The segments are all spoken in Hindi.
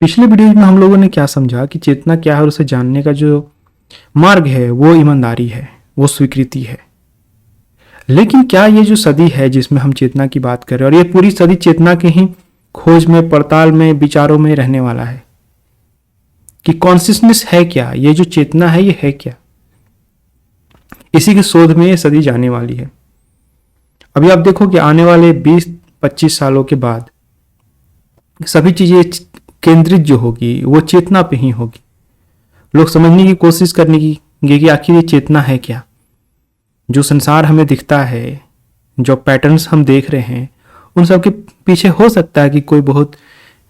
पिछले वीडियो में हम लोगों ने क्या समझा कि चेतना क्या है और उसे जानने का जो मार्ग है वो ईमानदारी है, वो स्वीकृति है। लेकिन क्या ये जो सदी है जिसमें हम चेतना की बात कर रहे हैं और ये पूरी सदी चेतना के ही खोज में, पड़ताल में, विचारों में रहने वाला है कि कॉन्शियसनेस है क्या, ये जो चेतना है ये है क्या, इसी की शोध में ये सदी जाने वाली है। अभी आप देखो कि आने वाले 20-25 सालों के बाद सभी चीजें केंद्रित जो होगी वो चेतना पे ही होगी। लोग समझने की कोशिश करने की कि आखिर ये चेतना है क्या। जो संसार हमें दिखता है, जो पैटर्न्स हम देख रहे हैं, उन सब के पीछे हो सकता है कि कोई बहुत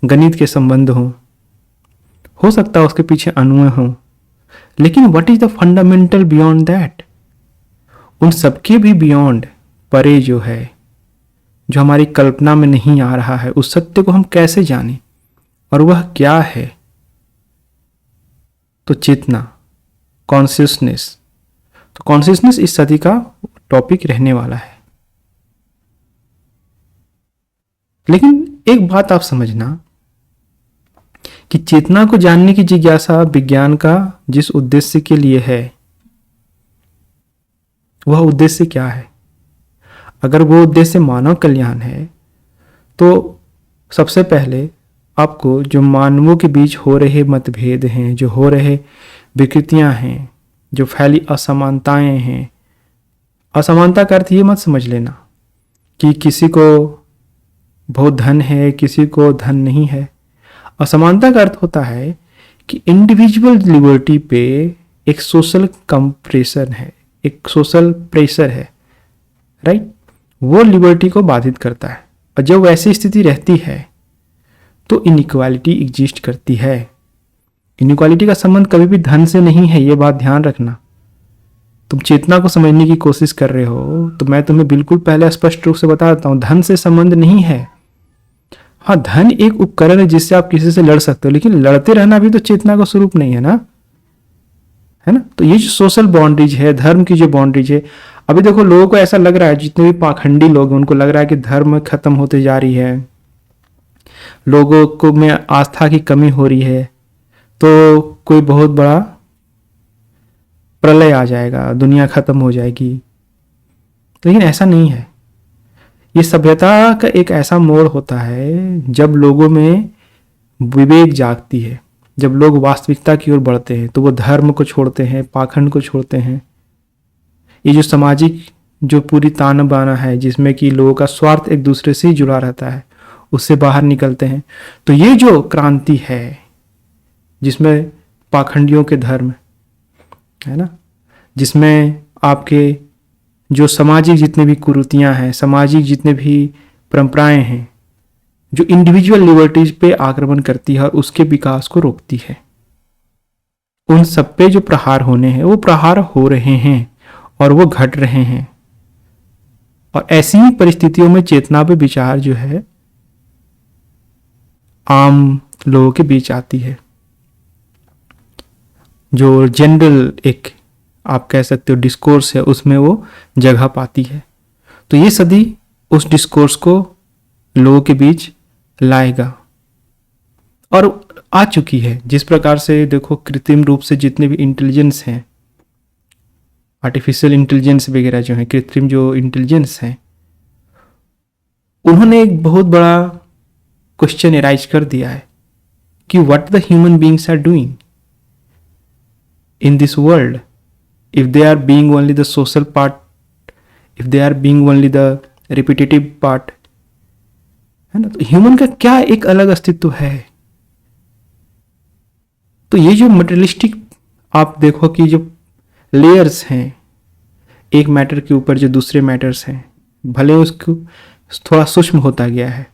गणित के संबंध हो सकता है उसके पीछे अणु हो, लेकिन what is the fundamental beyond that, उन सबके भी बियॉन्ड, परे जो है, जो हमारी कल्पना में नहीं आ रहा है, उस सत्य को हम कैसे जाने और वह क्या है। तो चेतना, कॉन्शियसनेस, तो कॉन्शियसनेस इस सदी का टॉपिक रहने वाला है। लेकिन एक बात आप समझना कि चेतना को जानने की जिज्ञासा विज्ञान का जिस उद्देश्य के लिए है, वह उद्देश्य क्या है। अगर वो उद्देश्य मानव कल्याण है तो सबसे पहले आपको जो मानवों के बीच हो रहे मतभेद हैं, जो हो रहे विकृतियां हैं, जो फैली असमानताएं हैं, असमानता का अर्थ ये मत समझ लेना कि किसी को बहुत धन है, किसी को धन नहीं है। असमानता का अर्थ होता है कि इंडिविजुअल लिबर्टी पे एक सोशल कंप्रेशन है, एक सोशल प्रेशर है, राइट। वो लिबर्टी को बाधित करता है और जब वैसी स्थिति रहती है तो इनइक्वालिटी एग्जिस्ट करती है। इनइक्वालिटी का संबंध कभी भी धन से नहीं है, ये बात ध्यान रखना। तुम चेतना को समझने की कोशिश कर रहे हो तो मैं तुम्हें बिल्कुल पहले स्पष्ट रूप से बता देता हूं, धन से संबंध नहीं है। हाँ, धन एक उपकरण है जिससे आप किसी से लड़ सकते हो, लेकिन लड़ते रहना भी तो चेतना का स्वरूप नहीं है ना, है ना। तो ये जो सोशल बाउंड्रीज है, धर्म की जो बाउंड्रीज है, अभी देखो लोगों को ऐसा लग रहा है, जितने भी पाखंडी लोग हैं उनको लग रहा है कि धर्म खत्म होते जा रही है, लोगों को में आस्था की कमी हो रही है, तो कोई बहुत बड़ा प्रलय आ जाएगा, दुनिया खत्म हो जाएगी। लेकिन ऐसा नहीं है। ये सभ्यता का एक ऐसा मोड़ होता है जब लोगों में विवेक जागती है, जब लोग वास्तविकता की ओर बढ़ते हैं, तो वो धर्म को छोड़ते हैं, पाखंड को छोड़ते हैं। ये जो सामाजिक जो पूरी ताना बाना है जिसमें कि लोगों का स्वार्थ एक दूसरे से ही जुड़ा रहता है, उससे बाहर निकलते हैं। तो ये जो क्रांति है जिसमें पाखंडियों के धर्म है ना, जिसमें आपके जो सामाजिक जितने भी कुरीतियां हैं, सामाजिक जितने भी परंपराएं हैं, जो इंडिविजुअल लिबर्टीज पे आक्रमण करती है और उसके विकास को रोकती है, उन सब पे जो प्रहार होने हैं वो प्रहार हो रहे हैं और वो घट रहे हैं। और ऐसी ही परिस्थितियों में चेतना पे विचार जो है आम लोगों के बीच आती है, जो जनरल एक आप कह सकते हो डिस्कोर्स है, उसमें वो जगह पाती है। तो ये सदी उस डिस्कोर्स को लोगों के बीच लाएगा और आ चुकी है। जिस प्रकार से देखो कृत्रिम रूप से जितने भी इंटेलिजेंस हैं, आर्टिफिशियल इंटेलिजेंस वगैरह जो है, कृत्रिम जो इंटेलिजेंस है, उन्होंने एक बहुत बड़ा क्वेश्चन एराइज कर दिया है कि what the human beings are doing in this world if they are being only the social part, if they are being only the repetitive part, है ना। तो ह्यूमन का क्या एक अलग अस्तित्व है। तो ये जो मटेरियलिस्टिक आप देखो कि जो लेयर्स हैं एक मैटर के ऊपर, जो दूसरे मैटर्स हैं, भले उसको थोड़ा सूक्ष्म होता गया है,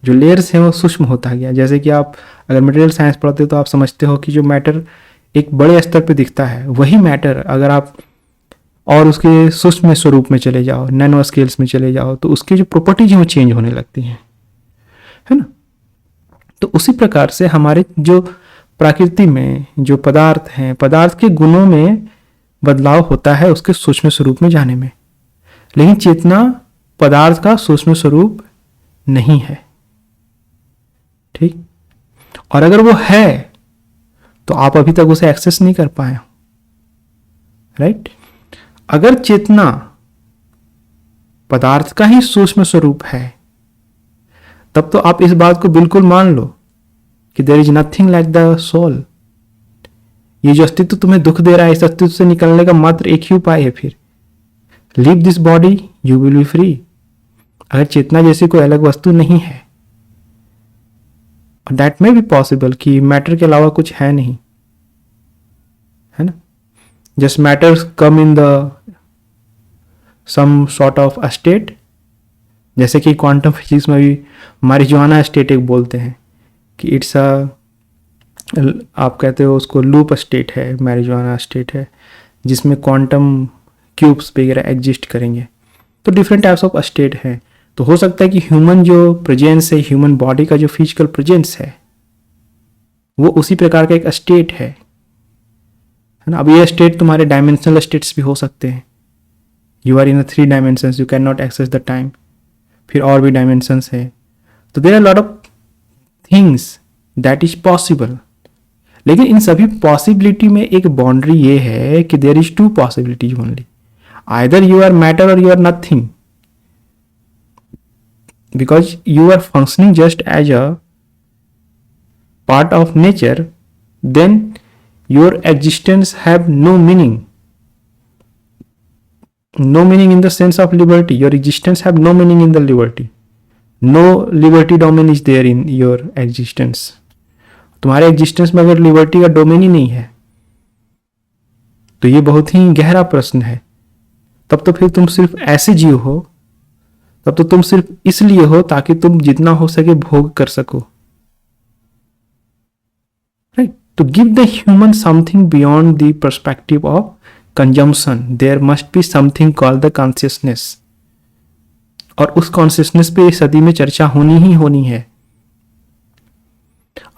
जो लेयर्स हैं वो सूक्ष्म होता गया। जैसे कि आप अगर मटेरियल साइंस पढ़ते हो तो आप समझते हो कि जो मैटर एक बड़े स्तर पे दिखता है, वही मैटर अगर आप और उसके सूक्ष्म स्वरूप में चले जाओ, नैनो स्केल्स में चले जाओ, तो उसकी जो प्रॉपर्टीज हैं वो चेंज होने लगती हैं, है ना। तो उसी प्रकार से हमारे जो प्रकृति में जो पदार्थ हैं, पदार्थ के गुणों में बदलाव होता है उसके सूक्ष्म स्वरूप में जाने में। लेकिन चेतना पदार्थ का सूक्ष्म स्वरूप नहीं है, ठीक। और अगर वो है तो आप अभी तक उसे एक्सेस नहीं कर पाए हो, राइट। अगर चेतना पदार्थ का ही सूक्ष्म स्वरूप है तब तो आप इस बात को बिल्कुल मान लो कि there is nothing like the soul. ये जो अस्तित्व तुम्हें दुख दे रहा है, इस अस्तित्व से निकलने का मात्र एक ही उपाय है, फिर leave this body you will be free. अगर चेतना जैसी कोई अलग वस्तु नहीं है, दैट मे बी पॉसिबल कि मैटर के अलावा कुछ है नहीं, है ना। Just matters come in the some sort of a state, जैसे कि क्वांटम फिजिक्स में भी मारिजुआना स्टेट एक बोलते हैं कि इट्स अ, आप कहते हो उसको लूप स्टेट है, मैरिजुआना स्टेट है, जिसमें क्वांटम क्यूब्स वगैरह एग्जिस्ट करेंगे। तो डिफरेंट टाइप्स ऑफ स्टेट है। तो हो सकता है कि ह्यूमन जो प्रेजेंस है, ह्यूमन बॉडी का जो फिजिकल प्रेजेंस है, वो उसी प्रकार का एक स्टेट है ना। अब ये स्टेट तुम्हारे डायमेंशनल स्टेट्स भी हो सकते हैं। You are in 3 dimensions, you can not access the time. फिर और भी डायमेंशंस है। तो there are lot of things that is possible. लेकिन इन सभी पॉसिबिलिटी में एक बाउंड्री ये है कि there is 2 possibilities only, either you are matter और you are nothing, because you are functioning just as a part of nature, then your existence have no meaning. No meaning in the sense of liberty. Your existence have no meaning in the liberty. No liberty domain is there in your existence. तुम्हारे एग्जिस्टेंस में अगर लिबर्टी का डोमेन ही नहीं है तो ये बहुत ही गहरा प्रश्न है। तब तो फिर तुम सिर्फ ऐसे जीव हो, तब तो तुम सिर्फ इसलिए हो ताकि तुम जितना हो सके भोग कर सको, right. To give the human something beyond the perspective of consumption, there must be something called the consciousness. और उस कॉन्शियसनेस पे इस सदी में चर्चा होनी ही होनी है।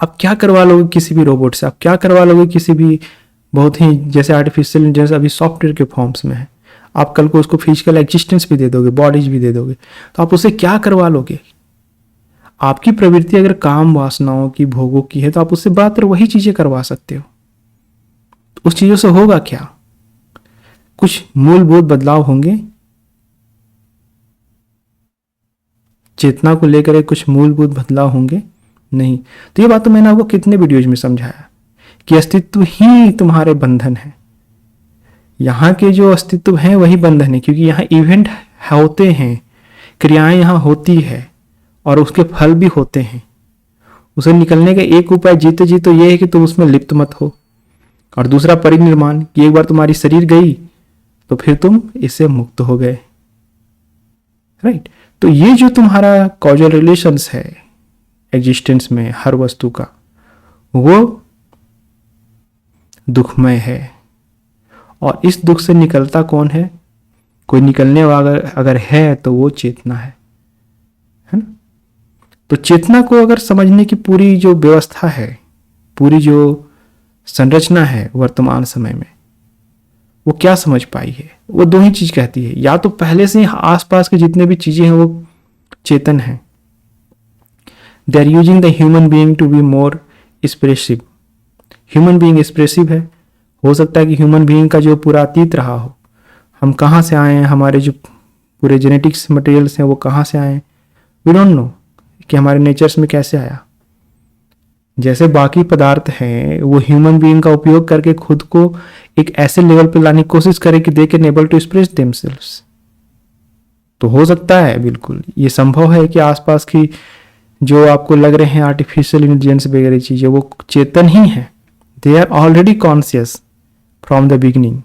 आप क्या करवा लोगे किसी भी रोबोट से, आप क्या करवा लोगे किसी भी बहुत ही जैसे आर्टिफिशियल इंटेलिजेंस अभी सॉफ्टवेयर के फॉर्म्स में है, आप कल को उसको फिजिकल एग्जिस्टेंस भी दे दोगे, बॉडीज भी दे दोगे, तो आप उसे क्या करवा लोगे। आपकी प्रवृत्ति अगर काम वासनाओं की, भोगों की है तो आप उससे बेहतर वही चीजें करवा सकते हो। उस चीजों से होगा क्या, कुछ मूलभूत बदलाव होंगे। चेतना को लेकर कुछ मूलभूत बदलाव होंगे नहीं। तो ये बात तो मैंने आपको कितने वीडियोज में समझाया कि अस्तित्व ही तुम्हारे बंधन है। यहाँ के जो अस्तित्व है वही बंधन है, क्योंकि यहाँ इवेंट होते हैं, क्रियाएं यहाँ होती है और उसके फल भी होते हैं। उसे निकलने का एक उपाय जीते जी तो ये है कि तुम उसमें लिप्त मत हो, और दूसरा परिनिर्माण कि एक बार तुम्हारी शरीर गई तो फिर तुम इससे मुक्त हो गए, राइट। तो ये जो तुम्हारा कॉजल रिलेशंस है एग्जिस्टेंस में हर वस्तु का, वो दुखमय है। और इस दुख से निकलता कौन है, कोई निकलने वाला अगर है तो वो चेतना है ना। तो चेतना को अगर समझने की पूरी जो व्यवस्था है, पूरी जो संरचना है वर्तमान समय में, वो क्या समझ पाई है, वो 2 ही चीज कहती है। या तो पहले से ही आसपास के जितने भी चीजें हैं वो चेतन है, they are using the human being to be more expressive. Human being expressive है, हो सकता है कि ह्यूमन बीइंग का जो पूरा अतीत रहा हो, हम कहाँ से आए हैं, हमारे जो पूरे जेनेटिक्स मटेरियल्स हैं वो कहाँ से आए हैं, वी डोंट नो कि हमारे नेचर्स में कैसे आया। जैसे बाकी पदार्थ हैं वो ह्यूमन बीइंग का उपयोग करके खुद को एक ऐसे लेवल पे लाने की कोशिश करें कि they can able to express themselves. तो हो सकता है, बिल्कुल ये संभव है कि आसपास की जो आपको लग रहे हैं आर्टिफिशियल इंटेलिजेंस वगैरह चीजें वो चेतन ही है। They are already conscious from the beginning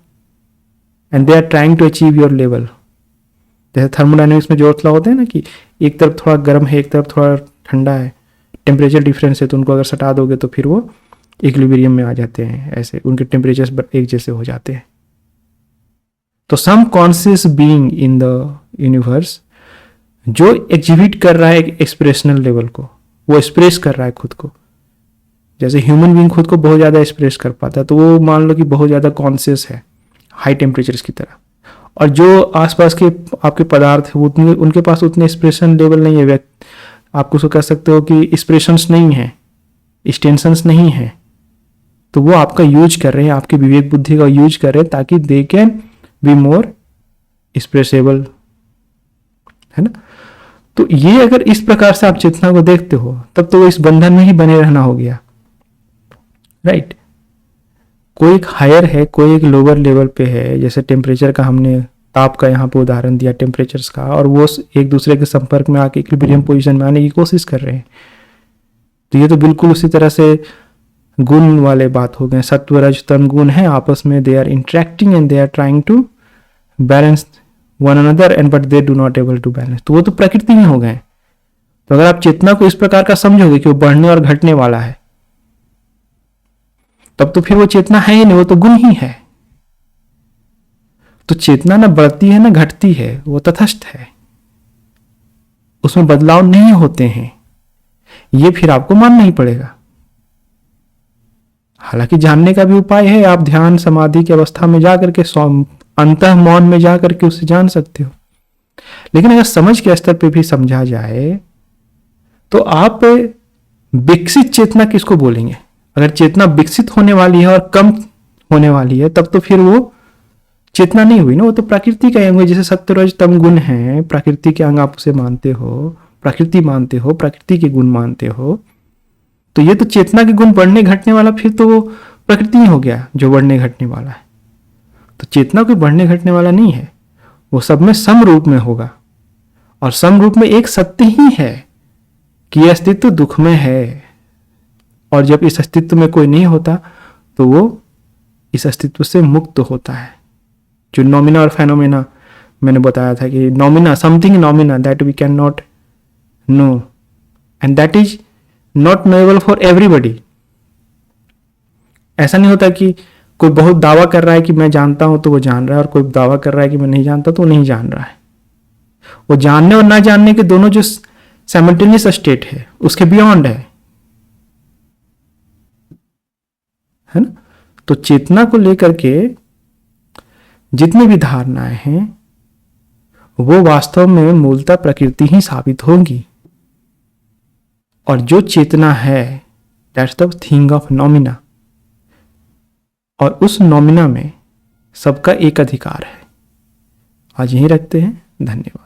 and they are trying to achieve your level. जैसे थर्मोडायनेमिक्स में जो लॉ होते हैं ना कि एक तरफ थोड़ा गर्म है एक तरफ थोड़ा ठंडा है, टेम्परेचर डिफरेंस है, तो उनको अगर सटा दोगे तो फिर वो इक्विलिब्रियम में आ जाते हैं, ऐसे उनके टेम्परेचर्स एक जैसे हो जाते हैं। तो some conscious being in the universe जो एग्जिबिट कर रहा है एक एक्सप्रेशनल लेवल को, वो एक्सप्रेस कर रहा है खुद को। जैसे ह्यूमन बीइंग खुद को बहुत ज़्यादा एक्सप्रेस कर पाता है तो वो मान लो कि बहुत ज़्यादा कॉन्शियस है हाई टेम्परेचर्स की तरह, और जो आसपास के आपके पदार्थ है वो उनके पास उतने एक्सप्रेशन लेवल नहीं है, आप उसको कह सकते हो कि एक्सप्रेशंस नहीं है, एक्सटेंशंस नहीं है, तो वो आपका यूज कर रहे हैं, आपकी विवेक बुद्धि का यूज कर रहे हैं ताकि दे कैन बी मोर एक्सप्रेसेबल, है ना। तो ये अगर इस प्रकार से आप चेतना को देखते हो तब तो वो इस बंधन में ही बने रहना हो गया, राइट। कोई एक हायर है, कोई एक लोअर लेवल पे है, जैसे टेम्परेचर का हमने ताप का यहाँ पे उदाहरण दिया टेम्परेचर्स का, और वो एक दूसरे के संपर्क में आके इक्विलिब्रियम पोजीशन में आने की कोशिश कर रहे हैं। तो ये तो बिल्कुल उसी तरह से गुण वाले बात हो गए, सत्व रज तम गुण है आपस में, they are interacting and they are trying to balance one another and but they do not able to balance. तो वो तो प्रकृति में हो गए। तो अगर आप चेतना को इस प्रकार का समझोगे कि वो बढ़ने और घटने वाला है, तब तो फिर वो चेतना है ही नहीं, वो तो गुण ही है। तो चेतना ना बढ़ती है ना घटती है, वो तटस्थ है, उसमें बदलाव नहीं होते हैं, ये फिर आपको मानना ही पड़ेगा। हालांकि जानने का भी उपाय है, आप ध्यान समाधि की अवस्था में जाकर के अंतः मौन में जाकर के उसे जान सकते हो। लेकिन अगर समझ के स्तर पे भी समझा जाए तो आप विकसित चेतना किसको बोलेंगे? अगर चेतना विकसित होने वाली है और कम होने वाली है तब तो फिर वो चेतना नहीं हुई ना, वो तो प्रकृति का अंग है। जैसे सत्वरज तम गुण है, प्रकृति के अंग आप उसे मानते हो, प्रकृति मानते हो, प्रकृति के गुण मानते हो, तो ये तो चेतना के गुण बढ़ने घटने वाला फिर तो वो प्रकृति ही हो गया जो बढ़ने घटने वाला है। तो चेतना कोई बढ़ने घटने वाला नहीं है, वो सब में सम रूप में होगा। और सम रूप में एक सत्य ही है कि यह अस्तित्व दुख में है, और जब इस अस्तित्व में कोई नहीं होता तो वो इस अस्तित्व से मुक्त होता है। जो नॉमिना और फेनोमेना मैंने बताया था कि noumena, something noumena that we can not know and that is not knowable for everybody. ऐसा नहीं होता कि कोई बहुत दावा कर रहा है कि मैं जानता हूं तो वो जान रहा है, और कोई दावा कर रहा है कि मैं नहीं जानता तो वो नहीं जान रहा है। वो जानने और ना जानने के दोनों जो साइमल्टेनियस स्टेट है उसके बियॉन्ड है ना। तो चेतना को लेकर के जितनी भी धारणाएं हैं वो वास्तव में मूलतः प्रकृति ही साबित होंगी। और जो चेतना है दैट्स द थिंग ऑफ नॉमिना, और उस नॉमिना में सबका एक अधिकार है। आज यहीं रखते हैं, धन्यवाद।